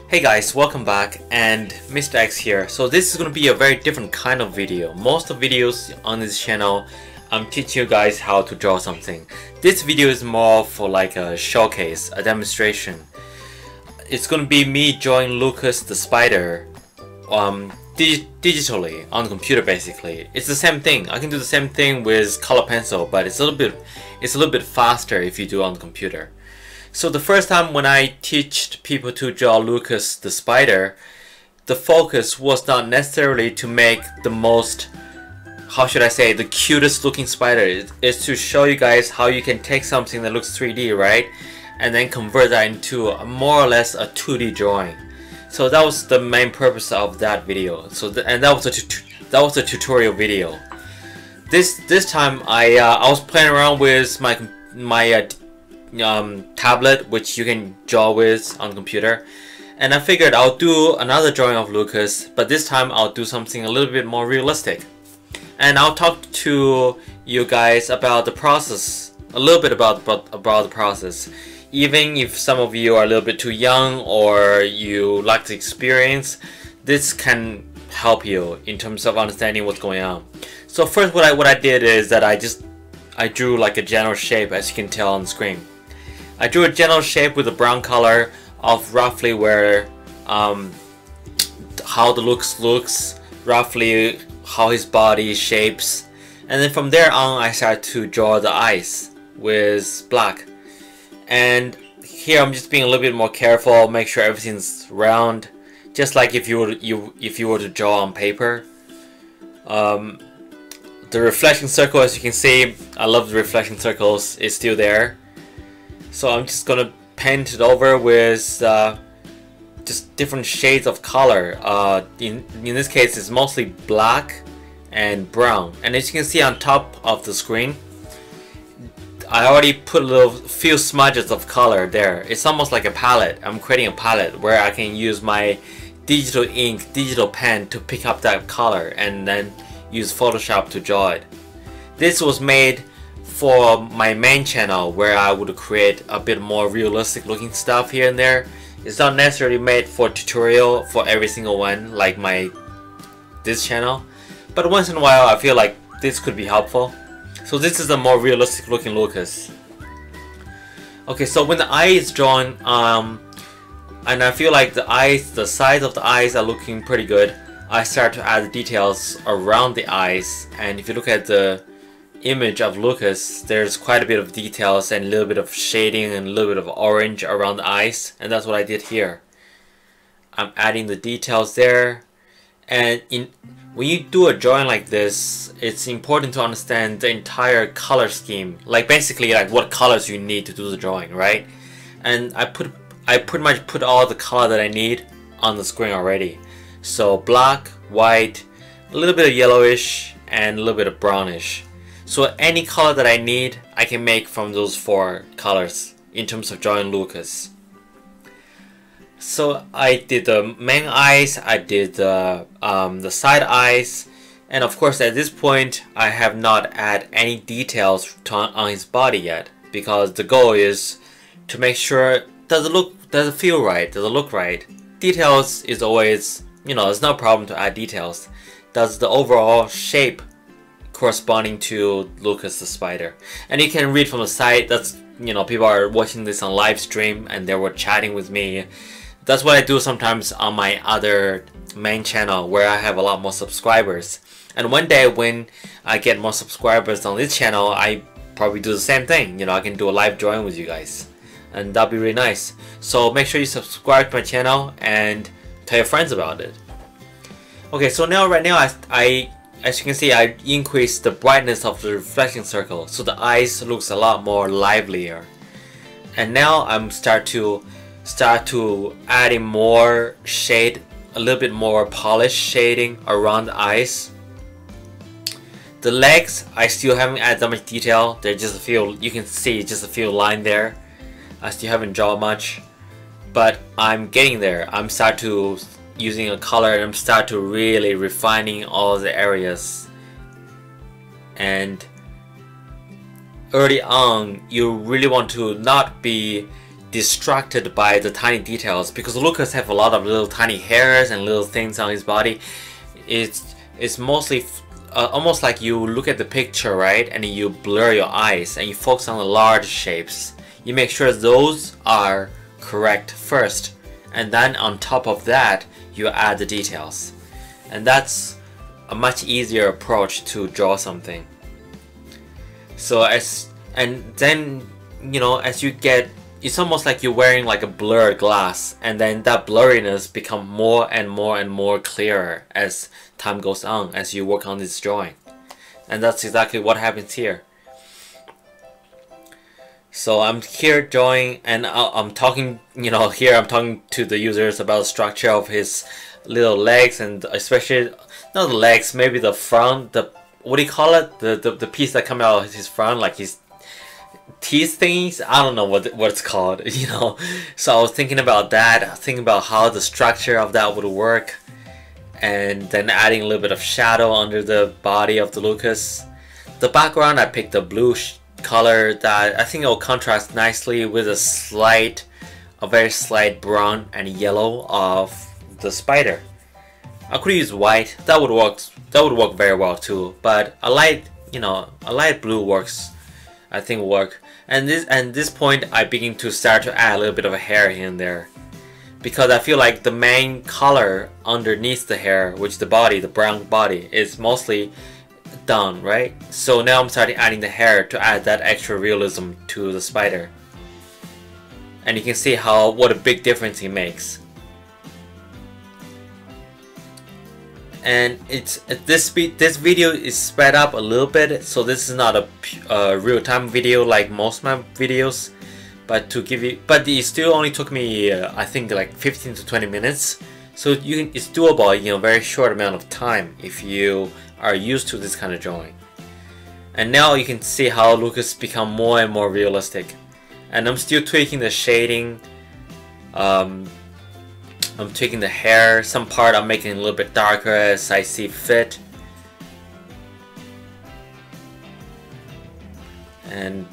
Hey guys, welcome back, and Mr. X here. So this is going to be a very different kind of video. Most of the videos on this channel, I'm teaching you guys how to draw something. This video is more for like a showcase, a demonstration. It's going to be me drawing Lucas the spider digitally on the computer basically. It's the same thing. I can do the same thing with color pencil, but it's a little bit faster if you do it on the computer. So the first time when I teach people to draw Lucas the spider, the focus was not necessarily to make the most, how should I say, the cutest looking spider. It's to show you guys how you can take something that looks 3D, right? And then convert that into more or less a 2D drawing. So that was the main purpose of that video. So that was a tutorial video. This time I was playing around with my tablet, which you can draw with on the computer, and I figured I'll do another drawing of Lucas, but this time I'll do something a little bit more realistic, and I'll talk to you guys about the process, a little bit about the process. Even if some of you are a little bit too young or you lack the experience, this can help you in terms of understanding what's going on. So first, what I did is that I drew like a general shape, as you can tell on the screen. I drew a general shape with a brown color of roughly where how the looks, roughly how his body shapes, and then from there on I started to draw the eyes with black. And here I'm just being a little bit more careful, make sure everything's round, just like if you were to draw on paper. The reflection circle, as you can see, I love the reflection circles, it's still there. So I'm just gonna paint it over with just different shades of color. In this case, it's mostly black and brown. And as you can see on top of the screen, I already put a few smudges of color there. It's almost like a palette. I'm creating a palette where I can use my digital ink, digital pen to pick up that color and then use Photoshop to draw it. This was made for my main channel, where I would create a bit more realistic looking stuff here and there. It's not necessarily made for tutorial for every single one like this channel, but once in a while I feel like this could be helpful. So this is a more realistic looking Lucas. Okay, so when the eye is drawn, and I feel like the size of the eyes are looking pretty good, I start to add the details around the eyes. And if you look at the image of Lucas, there's quite a bit of details and a little bit of shading and a little bit of orange around the eyes, and that's what I did here. I'm adding the details there. And when you do a drawing like this, it's important to understand the entire color scheme, like basically like what colors you need to do the drawing, right? And I pretty much put all the color that I need on the screen already. So black, white, a little bit of yellowish, and a little bit of brownish. So any color that I need, I can make from those 4 colors in terms of drawing Lucas. So I did the main eyes, I did the side eyes, and of course at this point I have not added any details on his body yet, because the goal is to make sure, does it feel right, does it look right? Details is always, there's no problem to add details. Does the overall shape corresponding to Lucas the spider? And you can read from the site, that's, people are watching this on live stream and they were chatting with me. That's what I do sometimes on my other main channel, where I have a lot more subscribers. And one day when I get more subscribers on this channel, I probably do the same thing. I can do a live drawing with you guys, and that'd be really nice. So make sure you subscribe to my channel and tell your friends about it. Okay, so right now as you can see, I increased the brightness of the reflection circle, so the eyes looks a lot more livelier. And now I'm start to adding more shade, a little bit more polished shading around the eyes. The legs, I still haven't added that much detail. There's just a few, you can see just a few lines there. I still haven't drawn much, but I'm getting there. I'm start to using a color, and I'm start to really refining all the areas. And early on, you really want to not be distracted by the tiny details, because Lucas have a lot of little tiny hairs and little things on his body. It's mostly almost like you look at the picture, right, and you blur your eyes and you focus on the large shapes. You make sure those are correct first, and then on top of that you add the details. And that's a much easier approach to draw something. So then, you know, as you get, it's almost like you're wearing like a blurred glass, and then that blurriness become more and more and more clearer as time goes on, as you work on this drawing. And that's exactly what happens here. So I'm here drawing, and I'm talking, you know, here I'm talking to the users about the structure of his little legs, and especially not the legs, maybe the front, the, what do you call it, the piece that come out of his front, like his teeth things. I don't know what it's called, you know. So I was thinking about that, thinking about how the structure of that would work, and then adding a little bit of shadow under the body of the Lucas. The background, I picked a blue color that I think it will contrast nicely with a very slight brown and yellow of the spider. I could use white. That would work very well too. But a light blue works. I think will work. And this point, I begin to start to add a little bit of a hair here and there, because I feel like the main color underneath the hair, which is the body, the brown body, is mostly done, right? So now I'm starting adding the hair to add that extra realism to the spider. And you can see what a big difference it makes. And this video is sped up a little bit, so this is not a real-time video like most of my videos. But it still only took me I think like 15 to 20 minutes. So it's doable in a very short amount of time if you are used to this kind of drawing. And now you can see how Lucas become more and more realistic. And I'm still tweaking the shading. I'm tweaking the hair. Some part I'm making a little bit darker as I see fit. And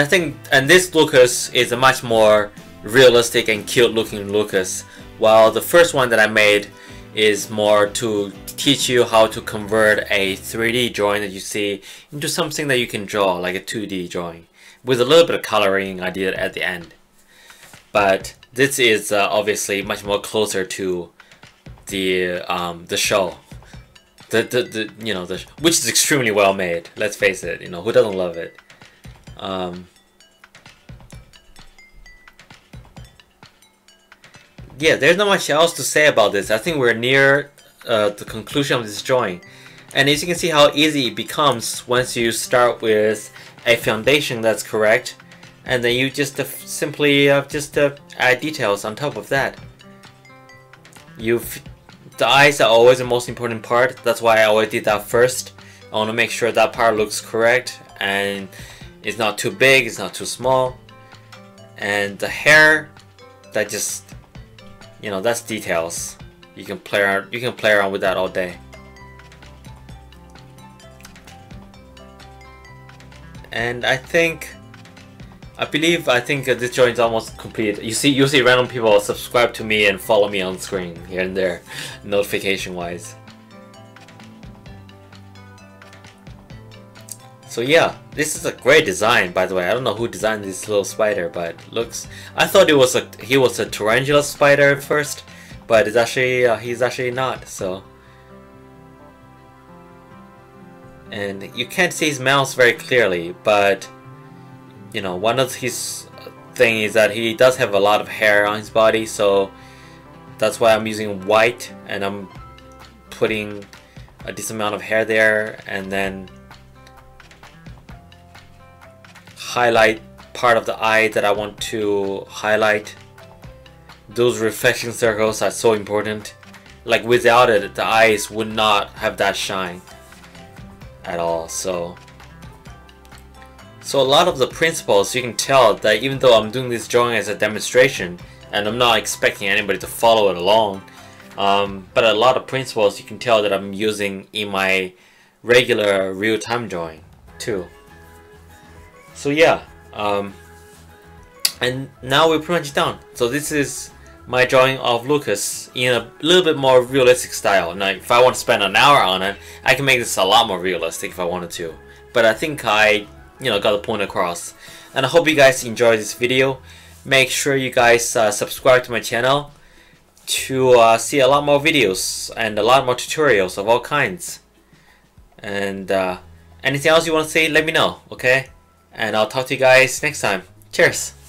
I think this Lucas is a much more realistic and cute looking Lucas, while the first one that I made is more to teach you how to convert a 3D drawing that you see into something that you can draw like a 2D drawing with a little bit of coloring I did at the end. But this is obviously much more closer to the show, which is extremely well made. Let's face it, you know, who doesn't love it? Yeah, there's not much else to say about this. I think we're near the conclusion of this drawing, and as you can see how easy it becomes once you start with a foundation that's correct, and then you just simply add details on top of that. The eyes are always the most important part. That's why I always did that first. I want to make sure that part looks correct and it's not too big, it's not too small. And the hair, that just, you know, that's details. You can play around with that all day. And I think this drawing is almost complete. You see random people subscribe to me and follow me on screen here and there, notification wise. So yeah, this is a great design, by the way. I don't know who designed this little spider, but I thought he was a tarantula spider at first, but it's actually he's actually not. So, and you can't see his mouth very clearly, but you know, one of his thing is that he does have a lot of hair on his body, so that's why I'm using white and I'm putting a decent amount of hair there, and then highlight part of the eye that I want to highlight. Those reflection circles are so important. Like without it, the eyes would not have that shine at all. So a lot of the principles, you can tell that even though I'm doing this drawing as a demonstration and I'm not expecting anybody to follow it along, but a lot of principles you can tell that I'm using in my regular real-time drawing too. So yeah, and And now we're pretty much done. So this is my drawing of Lucas in a little bit more realistic style. Now if I want to spend an hour on it, I can make this a lot more realistic if I wanted to. But I think I got the point across. And I hope you guys enjoyed this video. Make sure you guys subscribe to my channel to see a lot more videos and a lot more tutorials of all kinds. And anything else you want to say, let me know, okay? And I'll talk to you guys next time. Cheers!